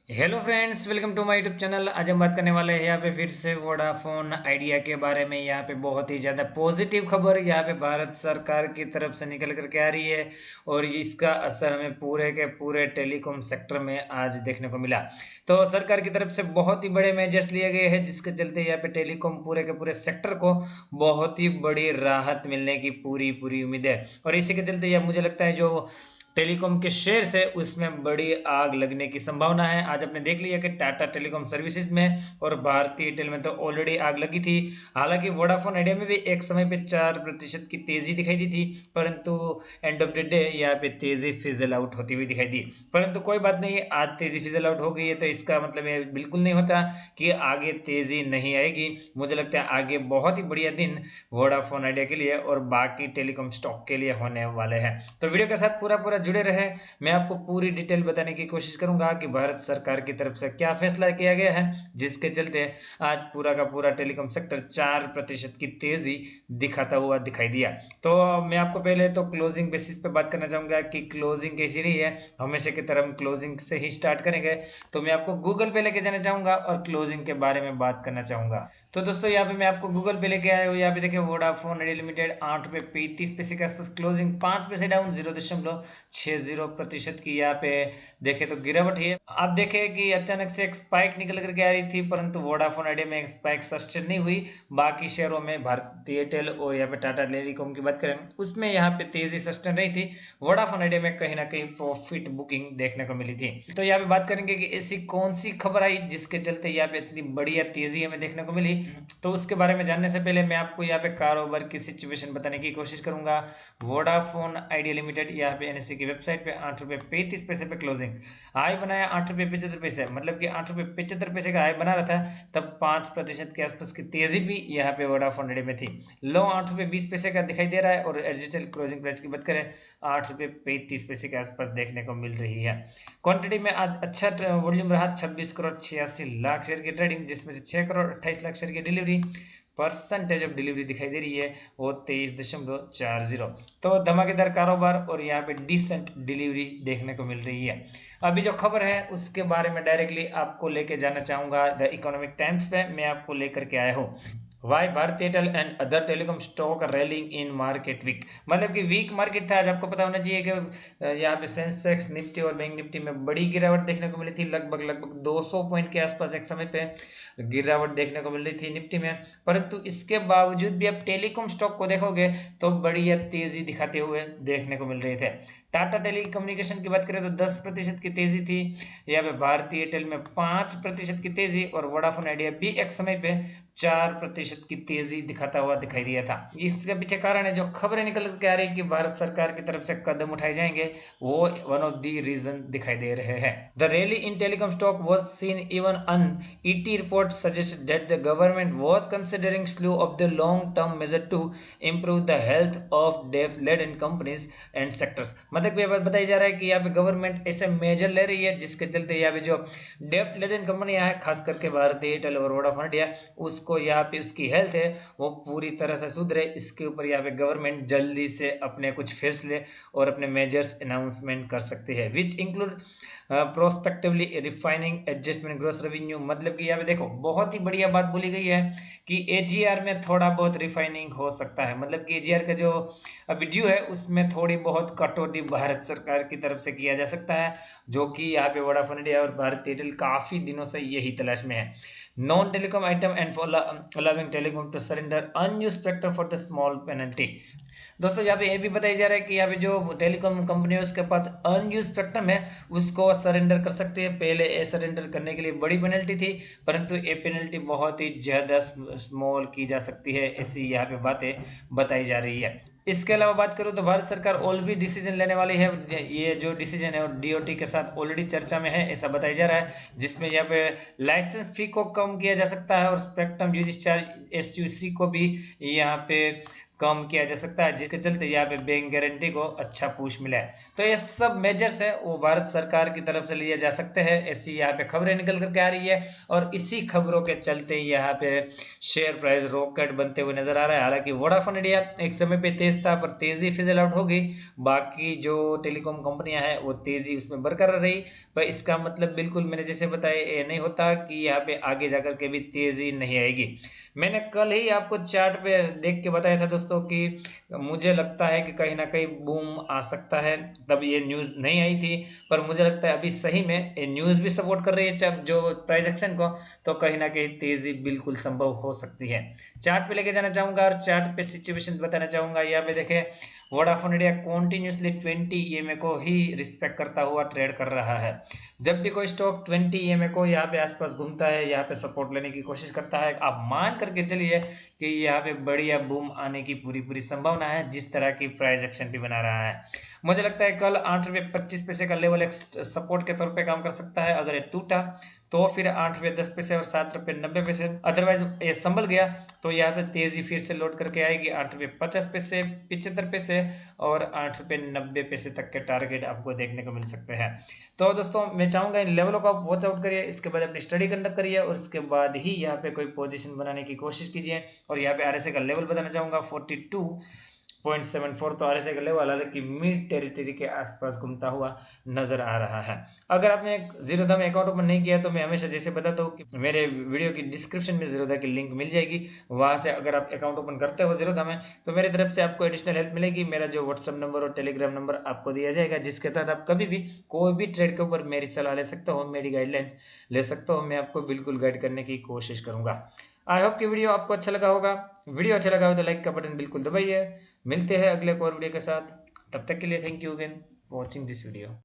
Hello friends, welcome to my YouTube channel. आज हम बात करने वाले हैं यहाँ पे फिर से वोडाफोन आइडिया के बारे में। यहाँ पे बहुत ही ज़्यादा पॉजिटिव खबर यहाँ पे भारत सरकार की तरफ से निकल करके आ रही है और इसका असर हमें पूरे के पूरे टेलीकॉम सेक्टर में आज देखने को मिला। तो सरकार की तरफ से बहुत ही बड़े मेजर्स लिए गए हैं, जिसके चलते यहाँ पे टेलीकॉम पूरे के पूरे सेक्टर को बहुत ही बड़ी राहत मिलने की पूरी पूरी उम्मीद है। और इसी के चलते यह मुझे लगता है जो टेलीकॉम के शेयर्स है उसमें बड़ी आग लगने की संभावना है। आज आपने देख लिया कि टाटा टेलीकॉम सर्विसेज में और भारतीय एयरटेल में तो ऑलरेडी आग लगी थी। हालांकि वोडाफोन आइडिया में भी एक समय पे 4% की तेजी दिखाई दी थी, परंतु एंड ऑफ द डे यहाँ पे तेजी फिजल आउट होती हुई दिखाई दी। परंतु कोई बात नहीं, आज तेजी फिजल आउट हो गई है तो इसका मतलब ये बिल्कुल नहीं होता कि आगे तेजी नहीं आएगी। मुझे लगता है आगे बहुत ही बढ़िया दिन वोडाफोन आइडिया के लिए और बाकी टेलीकॉम स्टॉक के लिए होने वाले हैं। तो वीडियो के साथ पूरा पूरा जुड़े रहे। मैं आपको पूरी डिटेल बताने की कोशिश करूंगा कि भारत सरकार की तरफ से क्या फैसला किया गया है, जिसके चलते आज पूरा का पूरा टेलीकॉम सेक्टर 4% की तेजी दिखाता हुआ दिखाई दिया। तो मैं आपको पहले तो क्लोजिंग बेसिस पे बात करना चाहूंगा कि क्लोजिंग कैसी रही है। हमेशा की तरह हम क्लोजिंग से ही स्टार्ट करेंगे। तो मैं आपको गूगल पे लेके जाना चाहूंगा और क्लोजिंग के बारे में बात करना चाहूंगा। तो दोस्तों यहाँ पे मैं आपको गूगल पे लेके आया हूँ। यहाँ पे देखिए वोडाफोन आइडिया लिमिटेड 8 रुपये 35 पैसे के आसपास क्लोजिंग, 5 पैसे डाउन, 0.60% की यहाँ पे देखे तो गिरावट है। आप देखें कि अचानक से एक स्पाइक निकल करके आ रही थी, परंतु वोडाफोन आइडिया में एक स्पाइक सस्टेन नहीं हुई। बाकी शेयरों में भारतीय एयरटेल और यहाँ पे टाटा टेलीकॉम की बात करें उसमें यहाँ पे तेजी सस्टेन रही थी। वोडाफोन आइडिया में कहीं ना कहीं प्रॉफिट बुकिंग देखने को मिली थी। तो यहाँ पे बात करेंगे कि ऐसी कौन सी खबर आई जिसके चलते यहाँ पे इतनी बढ़िया तेजी हमें देखने को मिली। तो उसके बारे में जानने से पहले मैं आपको यहाँ पे कारोबार की सिचुएशन बताने की कोशिश करूंगा। वोडाफोन आइडिया लिमिटेड यहाँ पे एनएससी की वेबसाइट पे 8 रुपये 35 पैसे पे क्लोजिंग, हाई बनाया 8 रुपये 75 पैसे, मतलब कि 8 रुपये 75 पैसे का हाई बना रहा था तब 5% के आसपास की तेजी भी यहाँ पे वोडाफोन आइडिया में थी। लो 8 रुपये 20 पैसे का दिखाई दे रहा है और डिजिटल क्लोजिंग प्राइस की बात करें 8 रुपये 35 पैसे के आसपास देखने को मिल रही है। क्वांटिटी में आज अच्छा वॉल्यूम रहा, 26 करोड़ 86 लाख शेयर की ट्रेडिंग, जिसमें से 6 करोड़ 28 लाख शेयर की डिलीवरी। परसेंटेज ऑफ डिलीवरी दिखाई दे रही है वो 23.40। तो धमाकेदार कारोबार और यहाँ पे डिसेंट डिलीवरी देखने को मिल रही है। अभी जो खबर है उसके बारे में डायरेक्टली आपको लेके जाना चाहूंगा द इकोनॉमिक टाइम्स पे। मैं आपको लेकर के आया हूँ why Bharti Airtel and other telecom stock rallying in market week. मतलब कि वीक मार्केट था आज। आपको पता होना चाहिए कि यहाँ पे सेंसेक्स निफ्टी और बैंक निफ्टी में बड़ी गिरावट देखने को मिली थी। लगभग लगभग 200 पॉइंट के आसपास एक समय पे गिरावट देखने को मिल रही थी निफ्टी में। परंतु इसके बावजूद भी अब टेलीकॉम स्टॉक को देखोगे तो बढ़िया तेजी दिखाते हुए देखने को मिल रहे थे। टाटा टेली कम्युनिकेशन की बात करें तो 10% की तेजी थी। यहाँ पे भारतीय एयरटेल में 5% की तेजी और वोडाफोन आइडिया भी एक समय पे 4% की तेजी दिखाता हुआ दिखाई दिया था। इसके पीछे कारण है जो खबरें निकल के आ रही कि भारत सरकार की तरफ से कदम उठाए जाएंगे, वो वन ऑफ द रीजन दिखाई दे रहे हैं। The rally in telecom stock was seen even on ET report suggest that the government was considering slew of the long term measure to improve the health of debt laden in companies and sectors. मतलब ये बात बताई जा रहा है कि यहाँ पे गवर्नमेंट ऐसे मेजर ले रही है जिसके चलते यहाँ पे जो डेफ लेडन कंपनियां हैं, खास करके भारतीय एयरटेल और वोडाफोन आइडिया, उसको यहाँ पे उसकी हेल्थ है वो पूरी तरह से सुधरे, इसके ऊपर यहाँ पे गवर्नमेंट जल्दी से अपने कुछ फैसले और अपने मेजर्स अनाउंसमेंट कर सकती है, which include prospectively refining adjustment gross revenue. मतलब कि यहाँ पे देखो बहुत ही बढ़िया बात बोली गई है कि एजीआर में थोड़ा बहुत रिफाइनिंग हो सकता है। मतलब कि एजीआर का जो अभी ड्यू है उसमें थोड़ी बहुत कटौती भारत सरकार की तरफ से किया जा सकता है, जो कि यहाँ पे वोडाफोन आइडिया और भारत एयरटेल काफी दिनों से यही तलाश में है। Non telecom item and allowing telecom to surrender unused spectrum for the small penalty. दोस्तों यहाँ पे ये भी बताया जा रहा है कि यहाँ पे जो टेलीकॉम कंपनी है उसके पास अनयूज स्पेक्ट्रम है उसको सरेंडर कर सकते हैं। पहले ये सरेंडर करने के लिए बड़ी पेनल्टी थी, परंतु ये पेनल्टी बहुत ही ज़्यादा स्मॉल की जा सकती है, ऐसी यहाँ पे बातें बताई जा रही है। इसके अलावा बात करूँ तो भारत सरकार और भी डिसीजन लेने वाली है। ये जो डिसीजन है और डीओटी के साथ ऑलरेडी चर्चा में है ऐसा बताया जा रहा है, जिसमें यहाँ पे लाइसेंस फी को कम किया जा सकता है और स्पेक्ट्रम यूजेज चार्ज एसयूसी को भी यहाँ पे कम किया जा सकता है, जिसके चलते यहाँ पे बैंक गारंटी को अच्छा पुश मिला है। तो ये सब मेजर्स है वो भारत सरकार की तरफ से लिए जा सकते हैं, ऐसी यहाँ पे खबरें निकल करके आ रही है। और इसी खबरों के चलते यहाँ पे शेयर प्राइस रॉकेट बनते हुए नजर आ रहा है। हालांकि वोडाफोन आइडिया एक समय पे तेज था, पर तेजी फिजल आउट हो गई। बाकी जो टेलीकॉम कंपनियां हैं वो तेजी उसमें बरकरार रही। पर इसका मतलब बिल्कुल मैंने जैसे बताया ये नहीं होता कि यहाँ पे आगे जाकर के भी तेजी नहीं आएगी। मैंने कल ही आपको चार्ट पे देख के बताया था दोस्तों कि मुझे लगता है कि कहीं ना कहीं बूम आ सकता है, तब ये न्यूज़ नहीं आई थी। पर मुझे लगता है अभी सही में ये न्यूज़ भी सपोर्ट कर रही है जो प्राइस एक्शन को, तो कहीं ना कहीं तेज़ी बिल्कुल संभव हो सकती है। चार्ट पे लेके जाना चाहूँगा और चार्ट पे सिचुएशन बताना चाहूँगा। यहाँ पे देखें वोडाफोन इंडिया कॉन्टिन्यूसली 20 ईएमए को ही रिस्पेक्ट करता हुआ ट्रेड कर रहा है। जब भी कोई स्टॉक 20 ईएमए को यहाँ पे आसपास घूमता है, यहाँ पे सपोर्ट लेने की कोशिश करता है, आप मान करके चलिए कि यहाँ पे बढ़िया बूम आने की पूरी पूरी संभावना है, जिस तरह की प्राइस एक्शन भी बना रहा है। मुझे लगता है कल 8 रुपये 25 पैसे का लेवल एक सपोर्ट के तौर पे काम कर सकता है। अगर ये टूटा तो फिर 8 रुपये 10 पैसे और 7 रुपये 90 पैसे, अदरवाइज ये संभल गया तो यहाँ पे तेजी फिर से लौट करके आएगी 8 रुपये 50 पैसे 75 पैसे और 8 रुपये 90 पैसे तक के टारगेट आपको देखने को मिल सकते हैं। तो दोस्तों मैं चाहूंगा इन लेवलों को आप वॉच आउट करिए, इसके बाद अपनी स्टडी कंडक्ट करिए और इसके बाद ही यहाँ पे कोई पोजीशन बनाने की कोशिश कीजिए। और यहाँ पे आरएसए का लेवल बताना चाहूंगा 42.74, तो आरएसए का लेवल हालांकि मिड टेरिटरी के आसपास घूमता हुआ नजर आ रहा है। अगर आपने जीरोधा में अकाउंट ओपन नहीं किया तो मैं हमेशा जैसे बताता हूँ कि मेरे वीडियो की डिस्क्रिप्शन में जीरोधा की लिंक मिल जाएगी। वहां से अगर आप अकाउंट ओपन करते हो जीरोधा में तो मेरी तरफ से आपको एडिशनल हेल्प मिलेगी। मेरा जो व्हाट्सअप नंबर और टेलीग्राम नंबर आपको दिया जाएगा, जिसके तहत आप कभी भी कोई भी ट्रेड के ऊपर मेरी सलाह ले सकते हो, मेरी गाइडलाइंस ले सकते हो। मैं आपको बिल्कुल गाइड करने की कोशिश करूंगा। आई होप कि वीडियो आपको अच्छा लगा होगा। वीडियो अच्छा लगा हो तो लाइक का बटन बिल्कुल दबाइए। मिलते हैं अगले एक और वीडियो के साथ, तब तक के लिए thank you again for watching this video.